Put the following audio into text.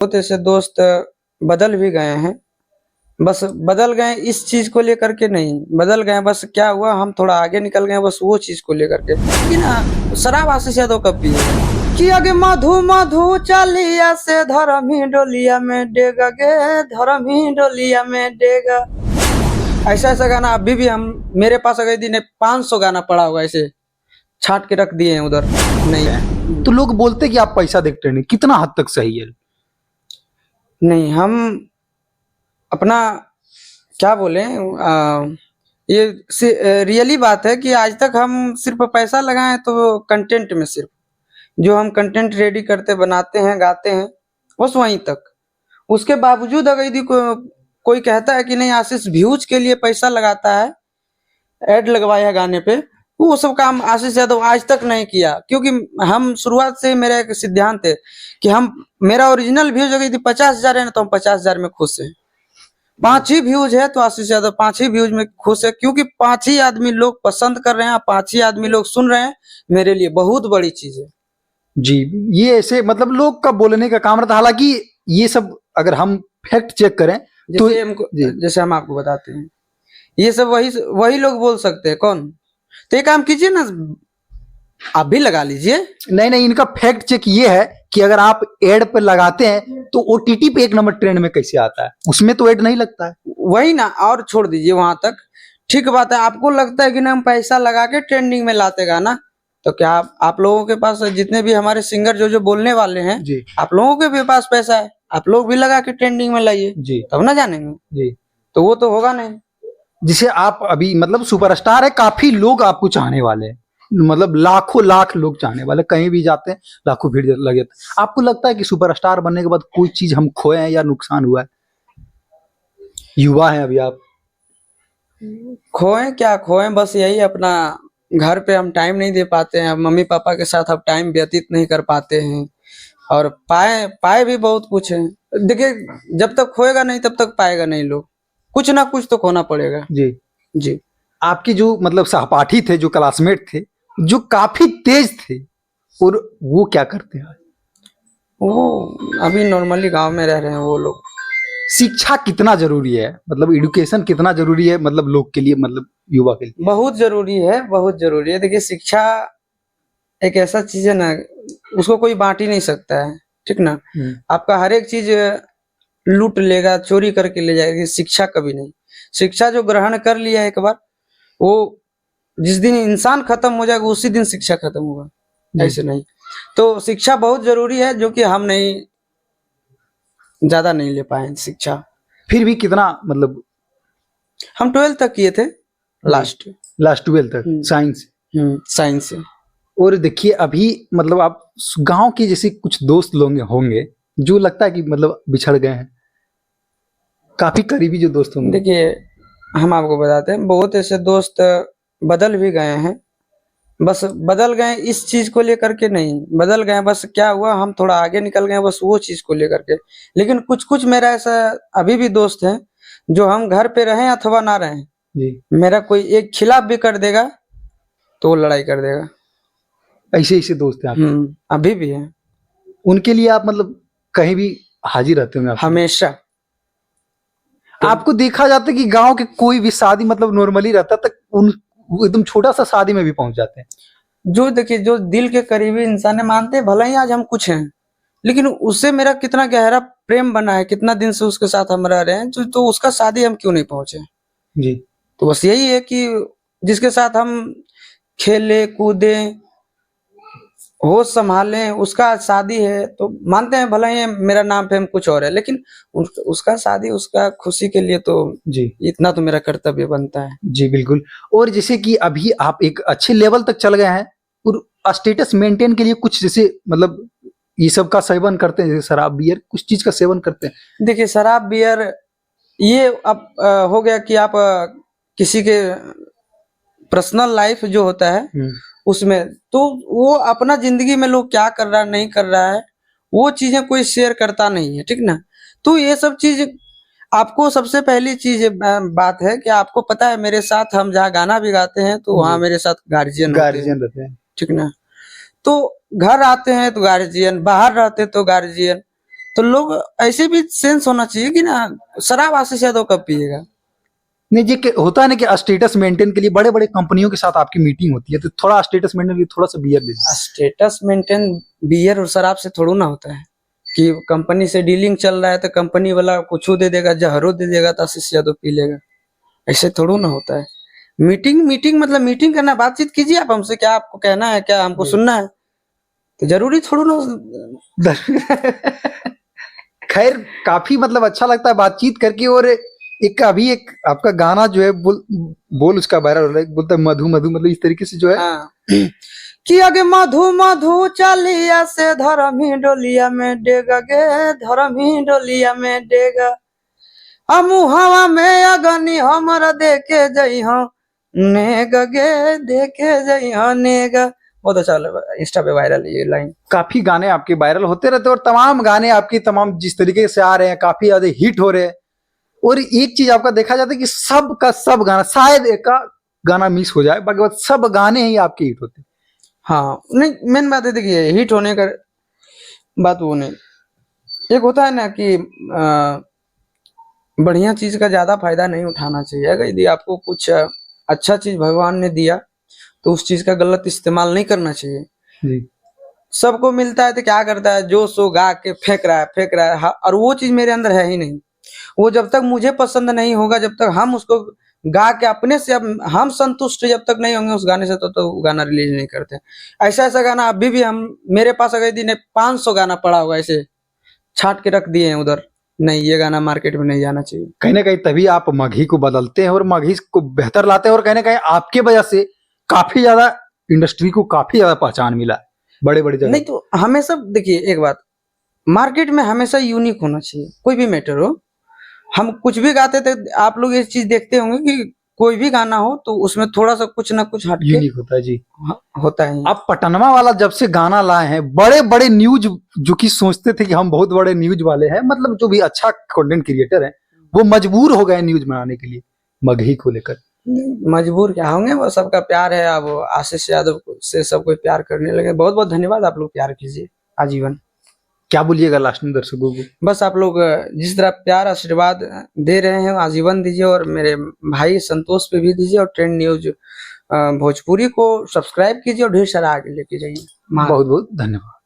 बहुत ऐसे दोस्त बदल भी गए हैं, बस बदल गए इस चीज को लेकर के नहीं, बदल गए बस क्या हुआ हम थोड़ा आगे निकल गए बस वो चीज को लेकर के। लेकिन शराब आशीष यादव कब पिए कि आगे मधु मधु चालिया से धर्म ही डोलिया में डेगा गे, धर्म ही डोलिया में डेगा। ऐसा ऐसा गाना अभी भी हम मेरे पास अगर दिन 500 गाना पड़ा होगा ऐसे छाट के रख दिए हैं उधर। नहीं है तो लोग बोलते कि आप पैसा देखते नहीं, कितना हद तक सही है? नहीं, हम अपना क्या बोले, ये रियली बात है कि आज तक हम सिर्फ पैसा लगाए तो कंटेंट में, सिर्फ जो हम कंटेंट रेडी करते बनाते हैं गाते हैं बस वहीं तक। उसके बावजूद अगर यदि कोई कहता है कि नहीं आशीष व्यूज के लिए पैसा लगाता है, ऐड लगवाया है गाने पे, वो सब काम आशीष यादव आज तक नहीं किया। क्योंकि हम शुरुआत से मेरा एक सिद्धांत है कि हम मेरा ओरिजिनल व्यूज अगर यदि 50,000 है ना तो हम 50,000 में खुश हैं। 5 ही व्यूज है तो आशीष यादव 5 ही व्यूज में खुश है, क्योंकि 5 ही आदमी लोग पसंद कर रहे हैं, 5 ही आदमी लोग सुन रहे हैं, मेरे लिए बहुत बड़ी चीज है जी। ये ऐसे मतलब लोग का बोलने का काम रहता है, हालांकि ये सब अगर हम फैक्ट चेक करें तो जैसे हम आपको बताते हैं ये सब वही लोग बोल सकते हैं। कौन? तो एक काम कीजिए ना, आप भी लगा लीजिए। नहीं, इनका फैक्ट चेक ये है कि अगर आप एड पे लगाते हैं तो ओटीटी पे 1 नंबर ट्रेंड में कैसे आता है, उसमें तो एड नहीं लगता है। वही ना, और छोड़ दीजिए वहां तक, ठीक बात है। आपको लगता है कि ना हम पैसा लगा के ट्रेंडिंग में लाते गाना, तो क्या आप लोगों के पास जितने भी हमारे सिंगर जो बोलने वाले हैं जी, आप लोगों के भी पास पैसा है, आप लोग भी लगा के ट्रेंडिंग में लाइए जी, तब ना जानेंगे जी। तो वो तो होगा नहीं। जिसे आप अभी मतलब सुपरस्टार है, काफी लोग आपको चाहने वाले हैं, मतलब लाखों लाख लोग चाहने वाले, कहीं भी जाते हैं लाखों भीड़ लगे। आपको लगता है कि सुपरस्टार बनने के बाद कोई चीज हम खोए हैं या नुकसान हुआ है? युवा है अभी आप। खोए क्या खोए, बस यही अपना घर पे हम टाइम नहीं दे पाते हैं, मम्मी पापा के साथ अब टाइम व्यतीत नहीं कर पाते हैं, और पाए भी बहुत कुछ है। देखिए जब तक खोएगा नहीं तब तक पाएगा नहीं, लोग कुछ ना कुछ तो खोना पड़ेगा। जी, जी। आपके जो मतलब सहपाठी थे, जो क्लासमेट थे, जो काफी तेज थे, और वो क्या करते हैं? वो अभी नॉर्मली गांव में रह रहे हैं वो लोग। शिक्षा कितना जरूरी है, मतलब एजुकेशन कितना जरूरी है, मतलब लोग के लिए, मतलब युवा के लिए? बहुत जरूरी है, बहुत जरूरी है। देखिए शिक्षा एक ऐसा चीज है ना, उसको कोई बांट ही नहीं सकता है, ठीक ना। आपका हर एक चीज लूट लेगा, चोरी करके ले जाएगा, शिक्षा कभी नहीं। शिक्षा जो ग्रहण कर लिया एक बार, वो जिस दिन इंसान खत्म हो जाएगा उसी दिन शिक्षा खत्म होगा, ऐसे नहीं। तो शिक्षा बहुत जरूरी है, जो कि हम नहीं ज्यादा नहीं ले पाए शिक्षा। फिर भी कितना, मतलब हम 12th तक किए थे, लास्ट 12 तक साइंस साइंस से। और देखिए अभी मतलब आप गांव के जैसे कुछ दोस्त लोग होंगे जो लगता है कि मतलब बिछड़ गए हैं, काफी करीबी जो दोस्त होंगे। देखिए हम आपको बताते हैं, बहुत ऐसे दोस्त बदल भी गए हैं, बस बदल गए इस चीज को लेकर के नहीं, बदल गए बस क्या हुआ हम थोड़ा आगे निकल गए बस वो चीज को लेकर के। लेकिन कुछ कुछ मेरा ऐसा अभी भी दोस्त है जो हम घर पे रहें अथवा ना रहें जी, मेरा कोई एक खिलाफ भी कर देगा तो वो लड़ाई कर देगा। ऐसे ऐसे दोस्त हैं आप? अभी भी है। उनके लिए आप मतलब कहीं भी हाजिर रहते होंगे हमेशा। आपको देखा जाता है कि गांव के कोई भी शादी मतलब नॉर्मली रहता तक उन एकदम छोटा सा शादी में भी पहुंच जाते हैं। जो देखिए जो दिल के करीबी इंसान है, मानते हैं भले ही आज हम कुछ हैं, लेकिन उससे मेरा कितना गहरा प्रेम बना है, कितना दिन से उसके साथ हम रह रहे हैं, तो उसका शादी हम क्यों नहीं पहुंचे। जी, तो बस यही है कि जिसके साथ हम खेले कूदे होश संभाले, उसका शादी है तो मानते हैं भले ही मेरा नाम फेम कुछ और है, लेकिन उसका शादी उसका खुशी के लिए तो जी, इतना तो मेरा कर्तव्य बनता है। जी बिल्कुल। और जैसे कि अभी आप एक अच्छे लेवल तक चल गए हैं और स्टेटस मेंटेन के लिए कुछ जैसे मतलब ये सब का सेवन करते हैं, जैसे शराब बियर कुछ चीज का सेवन करते हैं? देखिए शराब बियर ये अब हो गया कि आप किसी के पर्सनल लाइफ जो होता है उसमें, तो वो अपना जिंदगी में लोग क्या कर रहा है नहीं कर रहा है वो चीजें कोई शेयर करता नहीं है, ठीक ना। तो ये सब चीज आपको सबसे पहली चीज बात है कि आपको पता है मेरे साथ हम जहाँ गाना भी गाते हैं तो वहाँ मेरे साथ गार्जियन रहते हैं, ठीक ना। तो घर आते हैं तो गार्जियन, बाहर रहते तो गार्जियन, तो लोग ऐसे भी सेंस होना चाहिए कि ना शराब आशीष यादव कब पिएगा। नहीं जी, होता है ना कि स्टेटस मेंटेन के लिए बड़े बड़े कंपनियों के साथ आपकी मीटिंग होती है, तो थोड़ा स्टेटस मेंटेन के लिए थोड़ा सा बियर दे दीजिए। स्टेटस मेंटेन बियर और शराब से थोड़ा ना होता है कि कंपनी से डीलिंग चल रहा है तो कंपनी वाला कुछ दे देगा, जहरो दे देगा तो आशीष यादव पी लेगा, ऐसे थोड़ा ना होता है। मीटिंग मीटिंग मतलब मीटिंग करना, बातचीत कीजिए आप हमसे, क्या आपको कहना है, क्या हमको सुनना है, तो जरूरी थोड़ा ना। खैर काफी मतलब अच्छा लगता है बातचीत करके। और एक अभी एक आपका गाना जो है बोल उसका वायरल हो रहा है, बोलता है मधु मधु, मतलब इस तरीके से जो है। हाँ कि आगे मधु मधु चालिया से धर्मी डोलिया में डेगा गे, धर्मी डोलिया में डेगा, हम हवा में अगनी हमरा देखे जई हो नेगा गे, देखे जई हो नेगा। बहुत अच्छा लगा, इंस्टा पे वायरल ये लाइन। काफी गाने आपके वायरल होते रहते हैं, और तमाम गाने आपके तमाम जिस तरीके से आ रहे हैं काफी ज्यादा हिट हो रहे हैं। और एक चीज आपका देखा जाता है कि सब का सब गाना, शायद एक का गाना मिस हो जाए, बाकी सब गाने ही आपके हिट होते हैं। हाँ नहीं, मेन बात है देखिए, हिट होने का बात वो नहीं, एक होता है ना कि बढ़िया चीज का ज्यादा फायदा नहीं उठाना चाहिए। अगर यदि आपको कुछ अच्छा चीज भगवान ने दिया तो उस चीज का गलत इस्तेमाल नहीं करना चाहिए। जी सबको मिलता है तो क्या करता है, जो सो गा के फेंक रहा है फेंक रहा है। हाँ, और वो चीज मेरे अंदर है ही नहीं। वो जब तक मुझे पसंद नहीं होगा, जब तक हम उसको गा के अपने से हम संतुष्ट जब तक नहीं होंगे उस गाने से, तो गाना रिलीज नहीं करते। ऐसा ऐसा गाना अभी भी हम, मेरे पास अगर दिन 500 गाना पड़ा होगा ऐसे छाट के रख दिए हैं उधर, नहीं ये गाना मार्केट में नहीं जाना चाहिए। कहीं ना कहीं तभी आप मगही को बदलते हैं और मगही को बेहतर लाते हैं, और कहीं ना कहीं आपके वजह से काफी ज्यादा इंडस्ट्री को काफी ज्यादा पहचान मिला है बड़े बड़े जगह। नहीं तो हमेशा देखिए एक बात, मार्केट में हमेशा यूनिक होना चाहिए, कोई भी मैटर हो। हम कुछ भी गाते थे, आप लोग ये चीज देखते होंगे कि कोई भी गाना हो तो उसमें थोड़ा सा कुछ ना कुछ हटके यूनिक होता है जी। होता है। आप पटनवा वाला जब से गाना लाए हैं, बड़े बड़े न्यूज जो कि सोचते थे कि हम बहुत बड़े न्यूज वाले हैं, मतलब जो भी अच्छा कंटेंट क्रिएटर है, वो मजबूर हो गए न्यूज बनाने के लिए मगही को लेकर। मजबूर क्या होंगे, वो सबका प्यार है। अब आशीष यादव से सब कोई प्यार करने लगे। बहुत बहुत धन्यवाद, आप लोग प्यार कीजिए आजीवन। क्या बोलिएगा लास्ट में दर्शकों को? बस आप लोग जिस तरह प्यार आशीर्वाद दे रहे हैं आजीवन दीजिए, और मेरे भाई संतोष पे भी दीजिए, और ट्रेंड न्यूज भोजपुरी को सब्सक्राइब कीजिए और ढेर सारा आगे लेके जाइए। बहुत बहुत धन्यवाद।